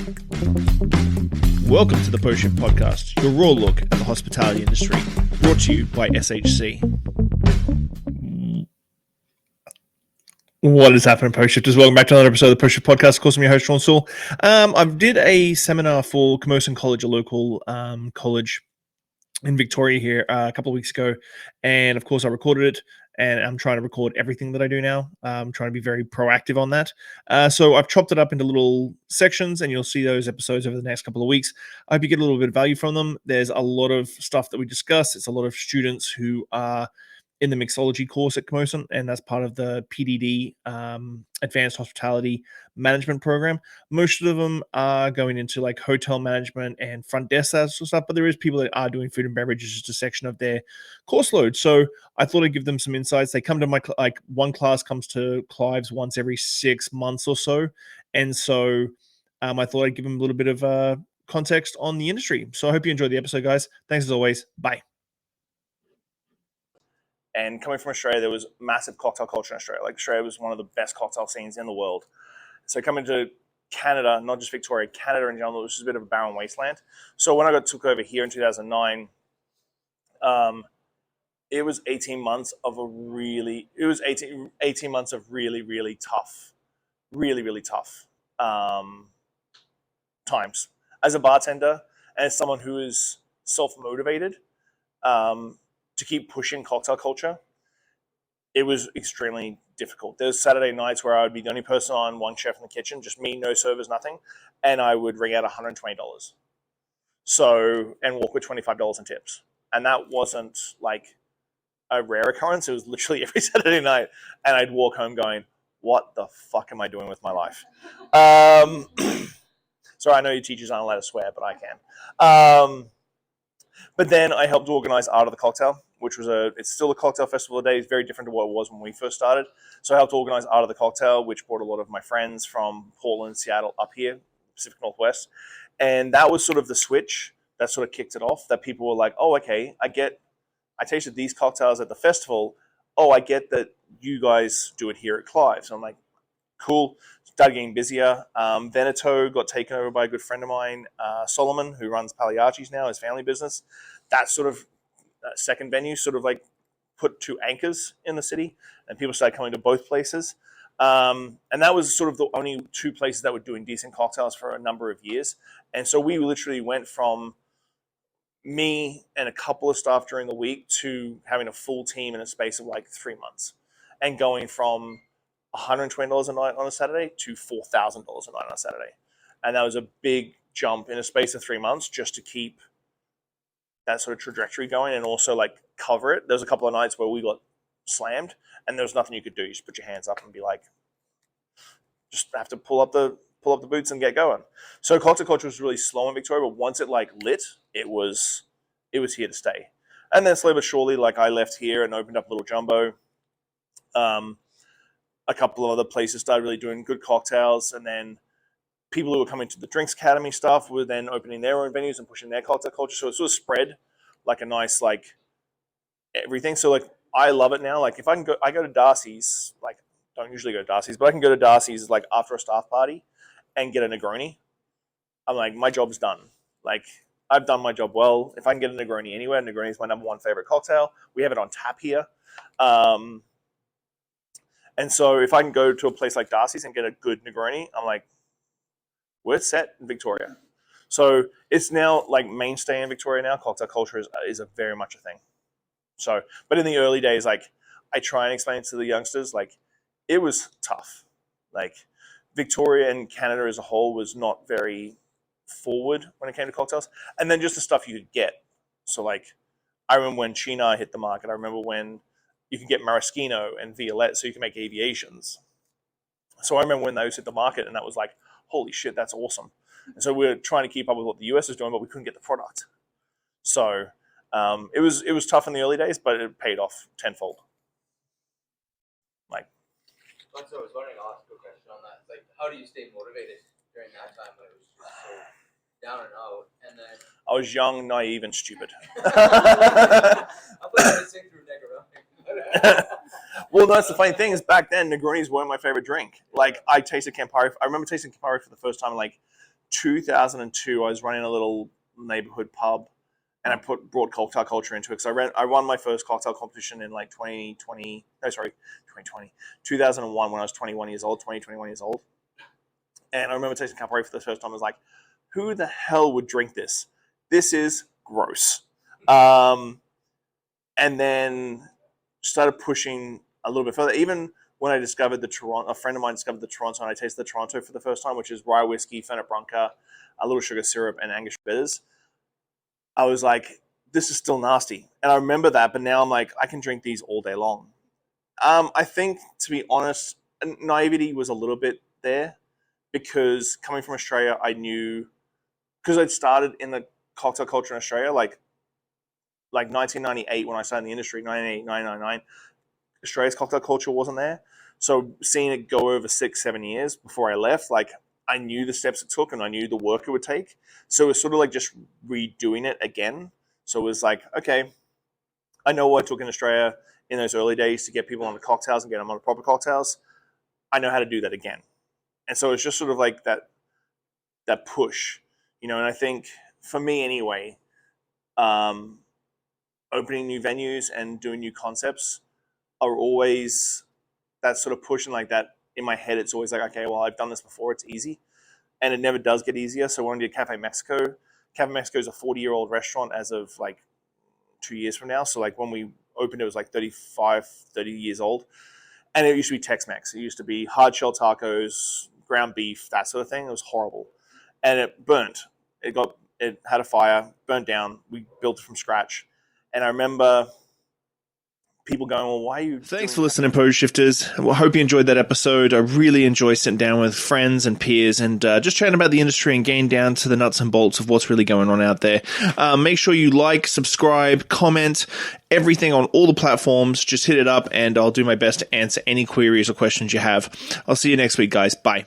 Welcome to the Post Shift Podcast, your raw look at the hospitality industry, brought to you by SHC. What is happening, Post Shifters? Welcome back to another episode of the Post Shift Podcast. Of course, I'm your host, Shawn Soole. I did a seminar for Camosun College, a local college in Victoria here a couple of weeks ago, and of course I recorded it, and I'm trying to record everything that I do now. I'm trying to be very proactive on that. So I've chopped it up into little sections, and you'll see those episodes over the next couple of weeks. I hope you get a little bit of value from them. There's a lot of stuff that we discuss. It's a lot of students who are in the mixology course at Camosun, and that's part of the PDD Advanced Hospitality Management Program. Most of them are going into like hotel management and front desk, that sort of stuff, but there is people that are doing food and beverages, just a section of their course load. So I thought I'd give them some insights. They come to my, one class comes to Clive's once every 6 months or so. And so I thought I'd give them a little bit of context on the industry. So I hope you enjoyed the episode, guys. Thanks as always. Bye. And coming from Australia, there was massive cocktail culture in Australia. Like, Australia was one of the best cocktail scenes in the world. So coming to Canada, not just Victoria, Canada in general, was just a bit of a barren wasteland. So when I took over here in 2009, it was 18 months of really tough times. As a bartender and as someone who is self-motivated, to keep pushing cocktail culture, it was extremely difficult. There's Saturday nights where I would be the only person on, one chef in the kitchen, just me, no servers, nothing, and I would ring out $120. So, and walk with $25 in tips. And that wasn't like a rare occurrence. It was literally every Saturday night, and I'd walk home going, what the fuck am I doing with my life? Sorry, I know your teachers aren't allowed to swear, but I can. But then I helped organize Art of the Cocktail, which was it's still a cocktail festival today. It's very different to what it was when we first started. So I helped organize Art of the Cocktail, which brought a lot of my friends from Portland, Seattle up here, Pacific Northwest. And that was sort of the switch that sort of kicked it off, that people were like, oh, okay, I tasted these cocktails at the festival. Oh, I get that you guys do it here at Clive. So I'm like, cool. Started getting busier. Veneto got taken over by a good friend of mine, Solomon, who runs Pagliacci's now, his family business. That sort of second venue sort of like put two anchors in the city, and people started coming to both places. And that was sort of the only two places that were doing decent cocktails for a number of years. And so we literally went from me and a couple of staff during the week to having a full team in a space of like 3 months, and going from $120 a night on a Saturday to $4,000 a night on a Saturday. And that was a big jump in a space of 3 months, just to keep that sort of trajectory going and also like cover it. There was a couple of nights where we got slammed and there was nothing you could do. You just put your hands up and be like, just have to pull up the boots and get going. So cocktail culture was really slow in Victoria, but once it like lit, it was here to stay. And then slowly but surely, like, I left here and opened up Little Jumbo. A couple of other places started really doing good cocktails, and then people who were coming to the Drinks Academy stuff were then opening their own venues and pushing their cocktail culture. So it sort of spread like a nice, like, everything. So like, I love it now. Like, if I go to Darcy's, like, don't usually go to Darcy's, but I can go to Darcy's like after a staff party and get a Negroni. I'm like, my job's done. Like, I've done my job well. If I can get a Negroni anywhere, Negroni is my number one favorite cocktail. We have it on tap here. And so if I can go to a place like Darcy's and get a good Negroni, I'm like, we're set in Victoria. So it's now like mainstay in Victoria now. Cocktail culture is a very much a thing. So, but in the early days, like, I try and explain to the youngsters, like, it was tough. Like, Victoria and Canada as a whole was not very forward when it came to cocktails. And then just the stuff you could get. So like, I remember when China hit the market. I remember when you can get maraschino and violette, so you can make aviations. So I remember when those hit the market, and that was like, holy shit, that's awesome. And so we're trying to keep up with what the US is doing, but we couldn't get the product. So it was tough in the early days, but it paid off tenfold. Like, so I was wondering, I'll ask you a question on that. Like, how do you stay motivated during that time when it was just so down and out? And then I was young, naive, and stupid. I thought you would sing through Negroni. Well, that's the funny thing is, back then Negronis weren't my favorite drink. Like, I tasted Campari. I remember tasting Campari for the first time in like 2002, I was running a little neighborhood pub, and I brought cocktail culture into it. Because I won my first cocktail competition in like 2001 when I was 21 years old, 21 years old. And I remember tasting Campari for the first time. I was like, who the hell would drink this? This is gross. And then started pushing a little bit further. Even when I discovered the Toronto, a friend of mine discovered the Toronto, and I tasted the Toronto for the first time, which is rye whiskey, Fernet Branca, a little sugar syrup, and Angus bitters. I was like, this is still nasty. And I remember that, but now I'm like, I can drink these all day long. I think, to be honest, naivety was a little bit there, because coming from Australia, I knew, because I'd started in the cocktail culture in Australia, like 1998 when I started in the industry, 98, 1999, Australia's cocktail culture wasn't there. So seeing it go over 6-7 years before I left, like, I knew the steps it took and I knew the work it would take. So it was sort of like just redoing it again. So it was like, okay, I know what it took in Australia in those early days to get people on the cocktails and get them on the proper cocktails. I know how to do that again. And so it's just sort of like that push, and I think for me anyway, opening new venues and doing new concepts are always that sort of push, and like that in my head, it's always like, okay, well, I've done this before, it's easy. And it never does get easier. So when I did Cafe Mexico is a 40-year-old restaurant as of like 2 years from now. So like when we opened, it was like 30 years old. And it used to be Tex-Mex. It used to be hard shell tacos, ground beef, that sort of thing. It was horrible. And it burnt. It had a fire, burnt down. We built it from scratch. And I remember people going, well, why are you... Thanks for listening, Pose Shifters. Well, I hope you enjoyed that episode. I really enjoy sitting down with friends and peers and just chatting about the industry and getting down to the nuts and bolts of what's really going on out there. Make sure you like, subscribe, comment, everything on all the platforms. Just hit it up and I'll do my best to answer any queries or questions you have. I'll see you next week, guys. Bye.